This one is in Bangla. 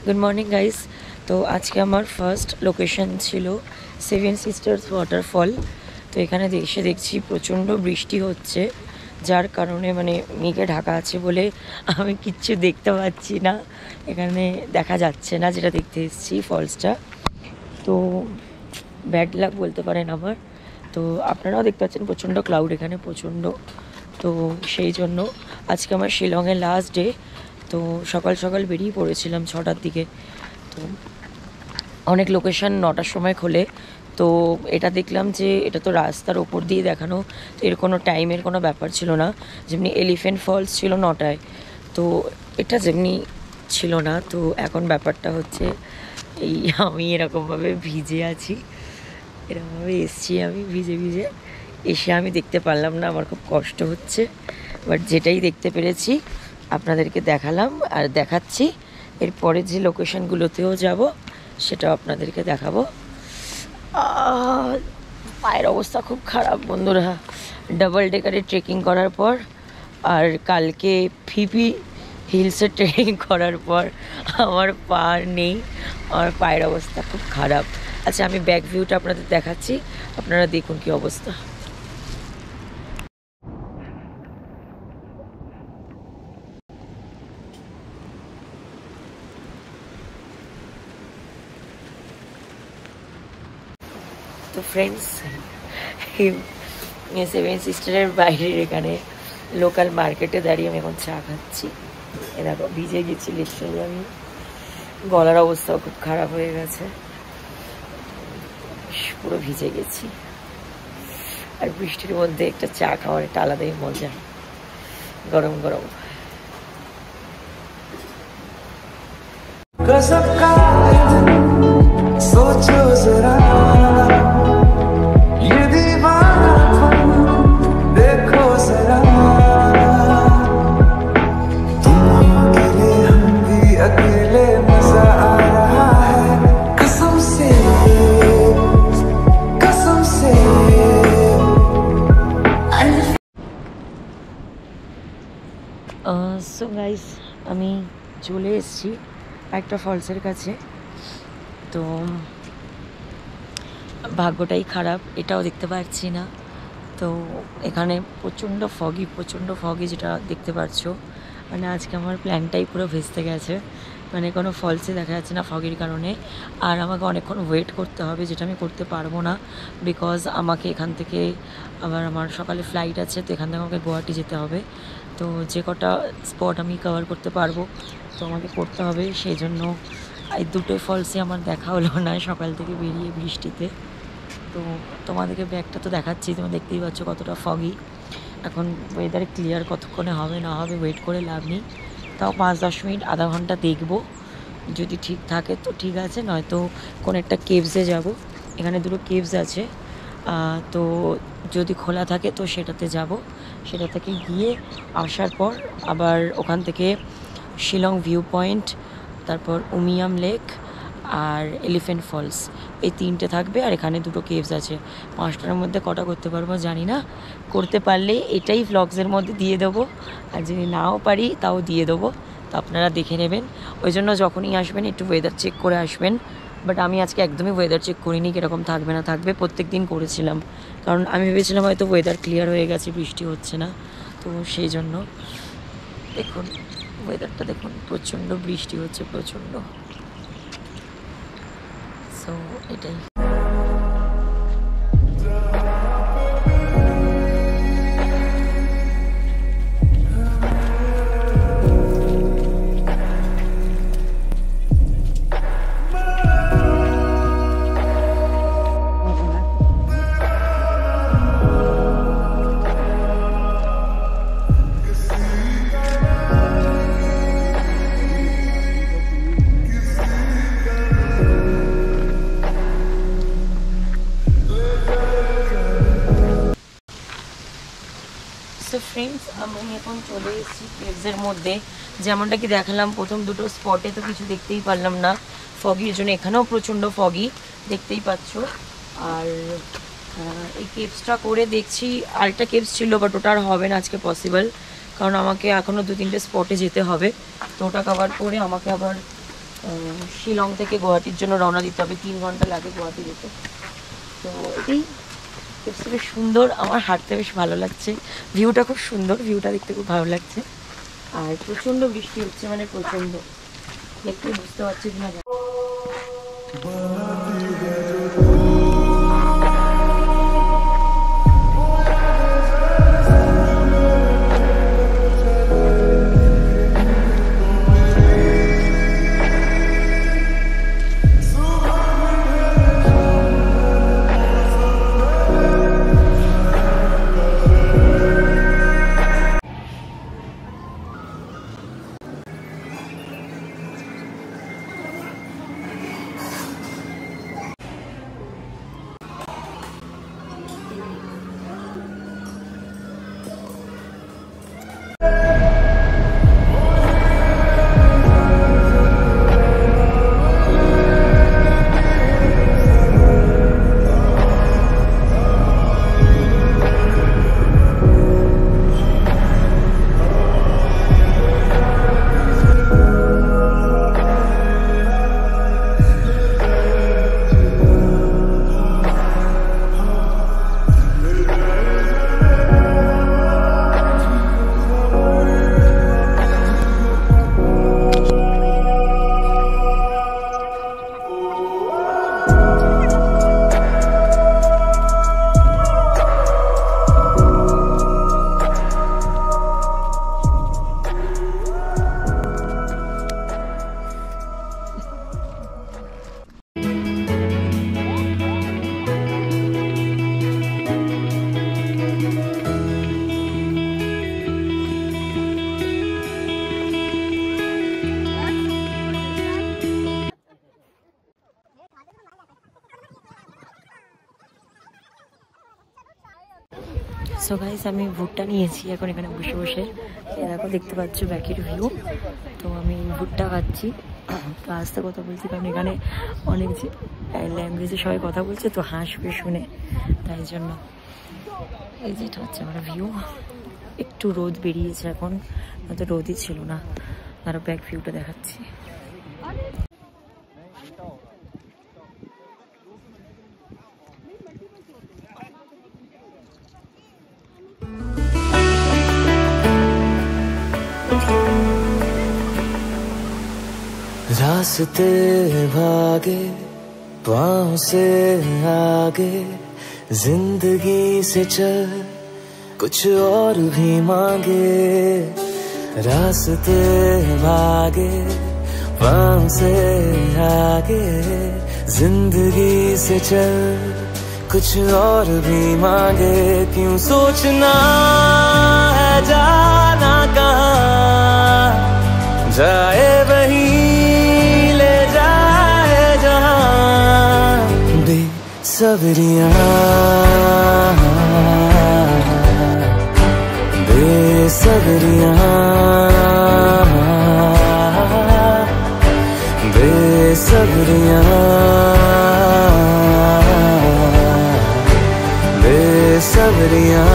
Good morning guys. तो आज के हमार फार्स्ट लोकेशन छिलो सेवन सिस्टार्स वाटरफल। तो एखाने एसे देखছি प्रचंड बृष्टि होच्छे, जार कारणे माने मेघे ढाका आछे बोले आमी किच्छु देखते पाচ্ছি ना, एखाने देखा जाच्छे ना जेटा देखते एसेছি फल्सटा। तो बैड लाक बोलते पारेन आमार। तो आपनाराও देखते पाচ্ছেন प्रचंड क्लाउड एखाने प्रचंड। तो সেই জন্য আজকে আমার শিলংয়ে লাস্ট ডে। तो सकाल सकाल बेरिए पड़ेছিলাম 6টার দিকে। तो অনেক লোকেশন 9টার সময় খোলে। তো এটা দেখলাম যে এটা তো রাস্তার ওপর দিয়ে দেখানো, তো এর কোনো টাইমের কোনো ব্যাপার ছিল না। যেমনি এলিফ্যান্ট ফলস ছিল 9টায়, তো এটা যেমনি ছিল না। তো এখন ব্যাপারটা হচ্ছে এই আমি এরকমভাবে ভিজে আছি, এরকমভাবে এসছি আমি ভিজে ভিজে। এসে আমি দেখতে পারলাম না, আমার খুব কষ্ট হচ্ছে। বাট যেটাই দেখতে পেরেছি আপনাদেরকে দেখালাম আর দেখাচ্ছি। এরপরে যে লোকেশনগুলোতেও যাব সেটাও আপনাদেরকে দেখাবো। পায়ের অবস্থা খুব খারাপ বন্ধুরা, ডাবল ডেকারে ট্রেকিং করার পর আর কালকে ফিপি হিলসে ট্রেকিং করার পর আমার পা নেই, আমার পায়ের অবস্থা খুব খারাপ। আচ্ছা আমি ব্যাক ভিউটা আপনাদের দেখাচ্ছি, আপনারা দেখুন কি অবস্থা। तो फ्रेंड्स सेवन सिस्टार বাইরের এখানে লোকাল মার্কেটে দাঁড়িয়ে আমি এখন চা খাচ্ছি। এ দেখো ভিজে গেছি লিটারালি, আমি গলার অবস্থাও খুব খারাপ হয়ে গেছে, পুরো ভিজে গেছি। আর বৃষ্টির মধ্যে একটা চা খাওয়ার একটা আলাদাই মজা, গরম গরম। सोचो जरा ये दीवानापन देखो जरा, तुम अकेले हम भी अकेले, मजा आ रहा है कसम से कसम से। सो गाइस আমি চলে এসেছি একটা ফলসের কাছে। তো ভাগ্যটাই খারাপ, এটাও দেখতে পাচ্ছি না। তো এখানে প্রচণ্ড ফগি যেটা দেখতে পাচ্ছ। মানে আজকে আমার প্ল্যানটাই পুরো ভেস্তে গেছে, মানে কোনো ফলসে দেখা যাচ্ছে না ফগির কারণে। আর আমাকে অনেকক্ষণ ওয়েট করতে হবে, যেটা আমি করতে পারবো না, বিকজ আমাকে এখান থেকে আবার আমার সকালে ফ্লাইট আছে। তো এখান থেকে আমাকে গুয়াহাটি যেতে হবে। তো যে কটা স্পট আমি কভার করতে পারবো তো আমাকে করতে হবে, সেই জন্য এই দুটোই ফলসই আমার দেখা হলো না সকাল থেকে বেরিয়ে বৃষ্টিতে। তো তোমাদেরকে ব্যাগটা তো দেখাচ্ছি, তোমরা দেখতেই পাচ্ছ কতটা ফগি। এখন ওয়েদার ক্লিয়ার কতক্ষণে হবে না হবে ওয়েট করে লাভ নেই। তাও 5-10 মিনিট আধা ঘন্টা দেখব, যদি ঠিক থাকে তো ঠিক আছে, নয়তো কোনো একটা কেভসে যাব। এখানে দুটো কেভস আছে, তো যদি খোলা থাকে তো সেটাতে যাব। সেটা থেকে গিয়ে আসার পর আবার ওখান থেকে শিলং ভিউ পয়েন্ট, তারপর উমিয়াম লেক আর এলিফ্যান্ট ফলস, এই তিনটে থাকবে। আর এখানে দুটো কেভস আছে। 5টার মধ্যে কটা করতে পারবো জানি না, করতে পারলে এটাই ভ্লগসের মধ্যে দিয়ে দেবো, আর যদি নাও পারি তাও দিয়ে দেবো। তো আপনারা দেখে নেবেন। ওই জন্য যখনই আসবেন একটু ওয়েদার চেক করে আসবেন। বাট আমি আজকে একদমই ওয়েদার চেক করিনি কীরকম থাকবে না থাকবে, প্রত্যেক দিন করেছিলাম, কারণ আমি ভেবেছিলাম হয়তো ওয়েদার ক্লিয়ার হয়ে গেছে, বৃষ্টি হচ্ছে না। তো সেই জন্য দেখুন ওয়েদারটা দেখুন, প্রচণ্ড বৃষ্টি হচ্ছে প্রচণ্ড। সো এটাই। সো ফ্রেন্ডস আমি এখন চলে এসেছি কেভসের মধ্যে। যেমনটা কি দেখালাম প্রথম দুটো স্পটে তো কিছু দেখতেই পারলাম না ফগির জন্য, এখানেও প্রচণ্ড ফগি দেখতেই পাচ্ছ। আর এই কেভসটা করে দেখছি, আরেকটা কেভস ছিল বাট ওটা আর হবে না আজকে পসিবল, কারণ আমাকে এখনও 2-3টে স্পটে যেতে হবে। তো ওটা কভার করে আমাকে আবার শিলং থেকে গুয়াহাটির জন্য রওনা দিতে হবে, 3 ঘন্টা লাগে গুয়াহাটি যেতে। তো এটাই বেশ সুন্দর, আমার হাঁটতে বেশ ভালো লাগছে, ভিউটা খুব সুন্দর, ভিউটা দেখতে খুব ভালো লাগছে। আর প্রচণ্ড বৃষ্টি হচ্ছে, মানে প্রচণ্ড, একটু বুঝতে পারছি কিনা। সো গাইস, আমি ভুট্টা নিয়েছি এখন এখানে বসে বসে, দেখো দেখতে পাচ্ছ ব্যাকের ভিউ। তো আমি ভুট্টা খাচ্ছি, তো আস্তে কথা বলছি কারণ এখানে অনেক ল্যাঙ্গুয়েজে সবাই কথা বলছে, তো হাসবে শুনে, তাই জন্য। এই যেটা হচ্ছে আমার ভিউ, একটু রোদ বেরিয়েছে এখন, হয়তো রোদই ছিল না। আরও ব্যাক ভিউটা দেখাচ্ছি। रास्ते भागे पाँव से आगे, जिंदगी से चल कुछ और भी मांगे। रास्ते भागे पाँव से आगे, जिंदगी से चल कुछ और भी मांगे। क्यों सोचना है जाना कहाँ, जाए वहीं ले जाए जहाँ। बेसब्रियाँ बेसब्रियाँ बेसब्रियाँ बेसब्रियाँ